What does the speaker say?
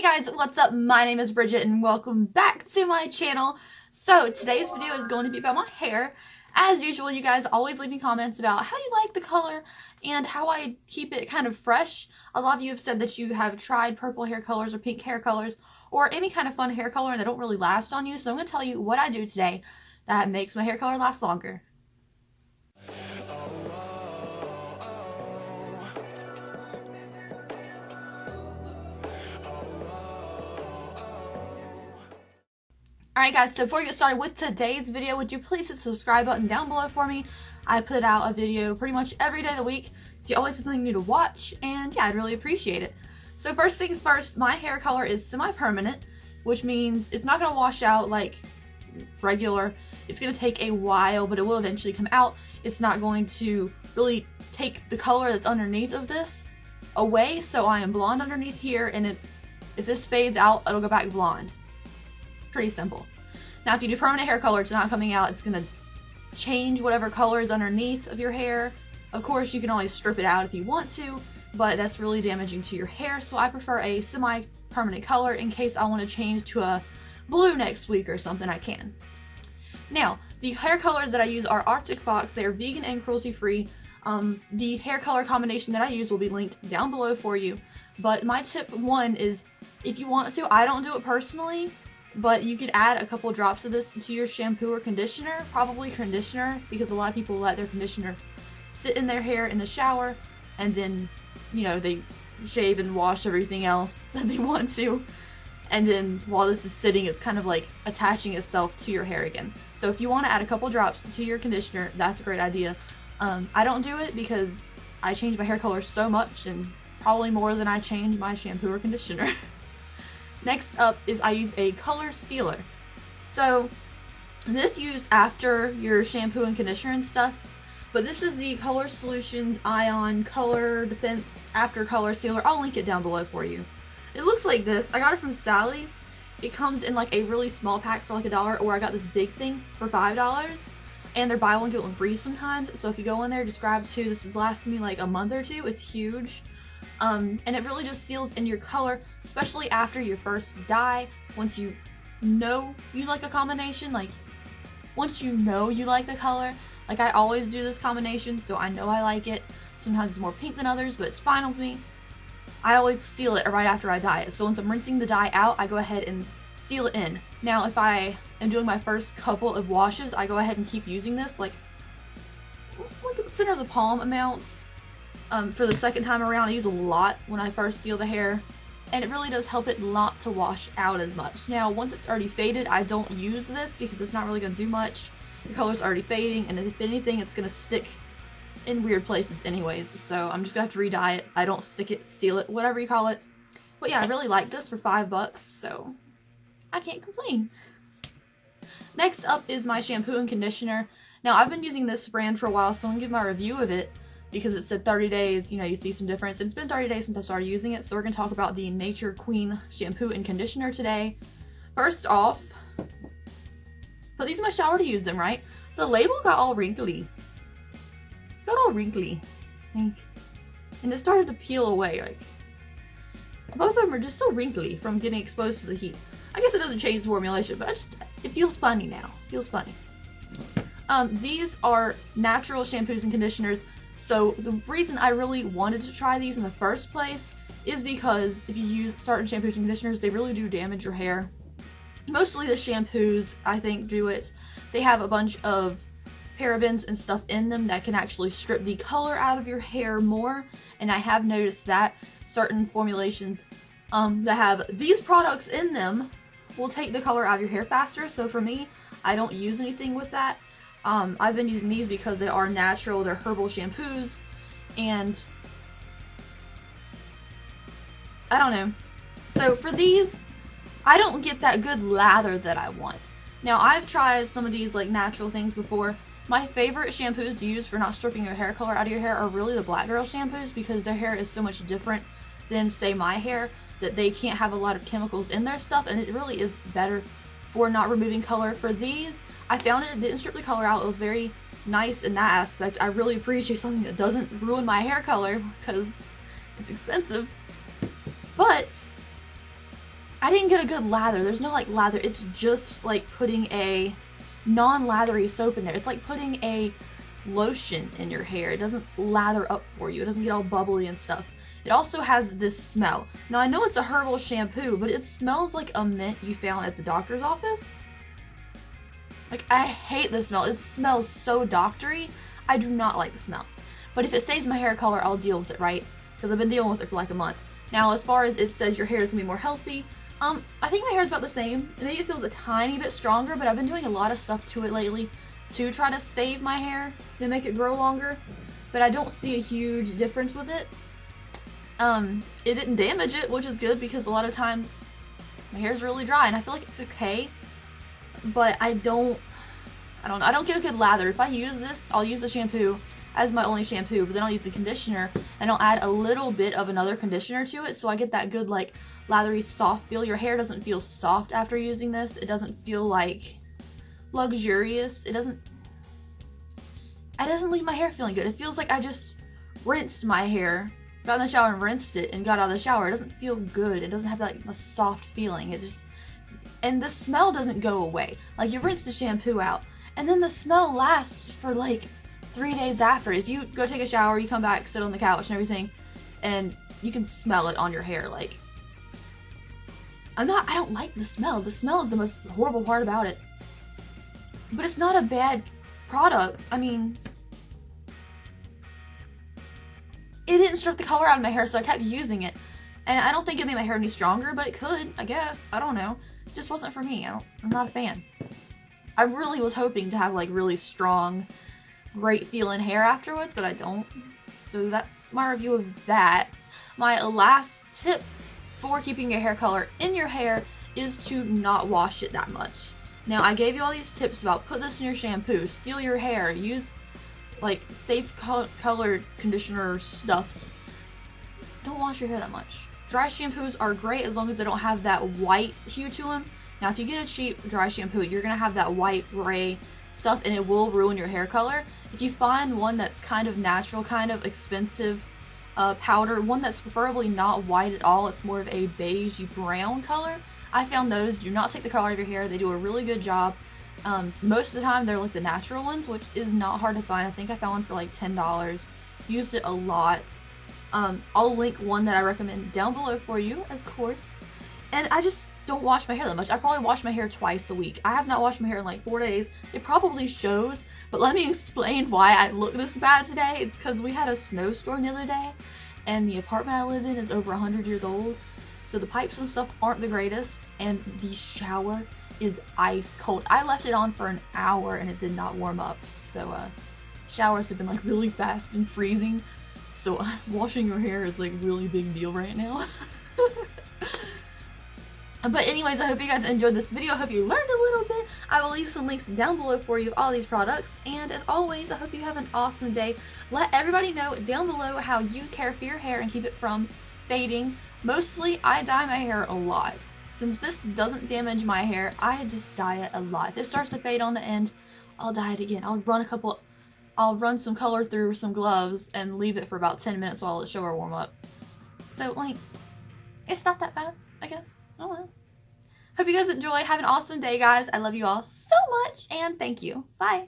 guys, what's up? My name is Bridget and welcome back to my channel. So today's video is going to be about my hair. As usual, you guys always leave me comments about how you like the color and how I keep it kind of fresh. A lot of you have said that you have tried purple hair colors or pink hair colors or any kind of fun hair color and they don't really last on you. So I'm going to tell you what I do today that makes my hair color last longer. Alright guys, so before we get started with today's video, would you please hit the subscribe button down below for me? I put out a video pretty much every day of the week, so you always have something new to watch, and yeah, I'd really appreciate it. So first things first, my hair color is semi-permanent, which means it's not going to wash out like regular. It's going to take a while, but it will eventually come out. It's not going to really take the color that's underneath of this away, so I am blonde underneath here, and if this fades out, it'll go back blonde. Pretty simple. Now if you do permanent hair color, it's not coming out, it's going to change whatever color is underneath of your hair. Of course you can always strip it out if you want to, but that's really damaging to your hair, so I prefer a semi-permanent color in case I want to change to a blue next week or something. I can. Now the hair colors that I use are Arctic Fox. They are vegan and cruelty free. The hair color combination that I use will be linked down below for you, but my tip one is, if you want to, I don't do it personally, but you could add a couple drops of this to your shampoo or conditioner, probably conditioner, because a lot of people let their conditioner sit in their hair in the shower and then, you know, they shave and wash everything else that they want to, and then while this is sitting, it's kind of like attaching itself to your hair again. So if you want to add a couple drops to your conditioner, that's a great idea. I don't do it because I change my hair color so much, and probably more than I change my shampoo or conditioner. Next up is I use a color sealer. So this used after your shampoo and conditioner and stuff, but this is the Color Solutions Ion Color Defense After Color Sealer. I'll link it down below for you. It looks like this. I got it from Sally's. It comes in like a really small pack for like $1, or I got this big thing for $5. And they're buy one get one free sometimes. So if you go in there, just grab two. This is lasting me like a month or two. It's huge. And it really just seals in your color, especially after your first dye. Once you know you like a combination, like once you know you like the color, like I always do this combination, so I know I like it. Sometimes it's more pink than others, but it's fine with me. I always seal it right after I dye it. So once I'm rinsing the dye out, I go ahead and seal it in. Now if I am doing my first couple of washes, I go ahead and keep using this, like the center of the palm amount. For the second time around, I use a lot when I first seal the hair, and it really does help it not to wash out as much. Now once it's already faded, I don't use this because it's not really going to do much. The color's already fading, and if anything, it's going to stick in weird places anyways, so I'm just going to have to re-dye it. I don't stick it, seal it, whatever you call it. But yeah, I really like this for $5, so I can't complain. Next up is my shampoo and conditioner. Now I've been using this brand for a while, so I'm going to give my review of it, because it said 30 days, you know, you see some difference. It's been 30 days since I started using it, so we're going to talk about the Nature Queen shampoo and conditioner today. First off, put these in my shower to use them, right? The label got all wrinkly. And it started to peel away. Like, both of them are just so wrinkly from getting exposed to the heat. I guess it doesn't change the formulation, but it feels funny now. Feels funny. These are natural shampoos and conditioners. So the reason I really wanted to try these in the first place is because if you use certain shampoos and conditioners, they really do damage your hair. Mostly the shampoos, I think, do it. They have a bunch of parabens and stuff in them that can actually strip the color out of your hair more, and I have noticed that certain formulations that have these products in them will take the color out of your hair faster. So for me, I don't use anything with that. I've been using these because they are natural, they're herbal shampoos, and I don't know. So for these, I don't get that good lather that I want. Now I've tried some of these like natural things before. My favorite shampoos to use for not stripping your hair color out of your hair are really the black girl shampoos, because their hair is so much different than, say, my hair, that they can't have a lot of chemicals in their stuff, and it really is better for not removing color. For these, I found it didn't strip the color out. It was very nice in that aspect. I really appreciate something that doesn't ruin my hair color because it's expensive. But I didn't get a good lather. There's no like lather. It's just like putting a non-lathery soap in there. It's like putting a lotion in your hair. It doesn't lather up for you. It doesn't get all bubbly and stuff. It also has this smell. Now I know it's a herbal shampoo, but it smells like a mint you found at the doctor's office. Like, I hate the smell. It smells so doctory. I do not like the smell. But if it saves my hair color, I'll deal with it, right? Because I've been dealing with it for like a month. Now, as far as it says your hair is going to be more healthy, I think my hair is about the same. Maybe it feels a tiny bit stronger, but I've been doing a lot of stuff to it lately to try to save my hair, to make it grow longer. But I don't see a huge difference with it. It didn't damage it, which is good because a lot of times my hair is really dry and I feel like it's okay. But I don't get a good lather. If I use this, I'll use the shampoo as my only shampoo, but then I'll use the conditioner and I'll add a little bit of another conditioner to it so I get that good like lathery soft feel. Your hair doesn't feel soft after using this. It doesn't feel like luxurious. It doesn't leave my hair feeling good. It feels like I just rinsed my hair, got in the shower and rinsed it and got out of the shower. It doesn't feel good. It doesn't have like a soft feeling. And the smell doesn't go away. Like, you rinse the shampoo out and then the smell lasts for like 3 days after. If you go take a shower, you come back, sit on the couch and everything, and you can smell it on your hair. Like, I don't like the smell. The smell is the most horrible part about it. But it's not a bad product. I mean, it didn't strip the color out of my hair, so I kept using it. And I don't think it made my hair any stronger, but it could, I guess. I don't know. It just wasn't for me. I'm not a fan. I really was hoping to have like really strong, great feeling hair afterwards, but I don't. So that's my review of that. My last tip for keeping your hair color in your hair is to not wash it that much. Now, I gave you all these tips about put this in your shampoo, steal your hair, use like safe colored conditioner stuffs. Don't wash your hair that much. Dry shampoos are great as long as they don't have that white hue to them. Now, if you get a cheap dry shampoo, you're gonna have that white, gray stuff and it will ruin your hair color. If you find one that's kind of natural, kind of expensive powder, one that's preferably not white at all, it's more of a beigey brown color, I found those do not take the color out of your hair. They do a really good job. Most of the time they're like the natural ones, which is not hard to find. I think I found one for like $10. Used it a lot. I'll link one that I recommend down below for you, of course. And I just don't wash my hair that much. I probably wash my hair twice a week. I have not washed my hair in like 4 days. It probably shows, but let me explain why I look this bad today. It's because we had a snowstorm the other day and the apartment I live in is over 100 years old. So the pipes and stuff aren't the greatest and the shower is ice cold. I left it on for an hour and it did not warm up. So showers have been like really fast and freezing. So washing your hair is like really big deal right now. But anyways, I hope you guys enjoyed this video. I hope you learned a little bit. I will leave some links down below for you of all these products. And as always, I hope you have an awesome day. Let everybody know down below how you care for your hair and keep it from fading. Mostly, I dye my hair a lot. Since this doesn't damage my hair, I just dye it a lot. If it starts to fade on the end, I'll dye it again. I'll run some color through some gloves and leave it for about 10 minutes while the shower warm up. So, like, it's not that bad, I guess. I don't know. Hope you guys enjoy. Have an awesome day, guys. I love you all so much, and thank you. Bye.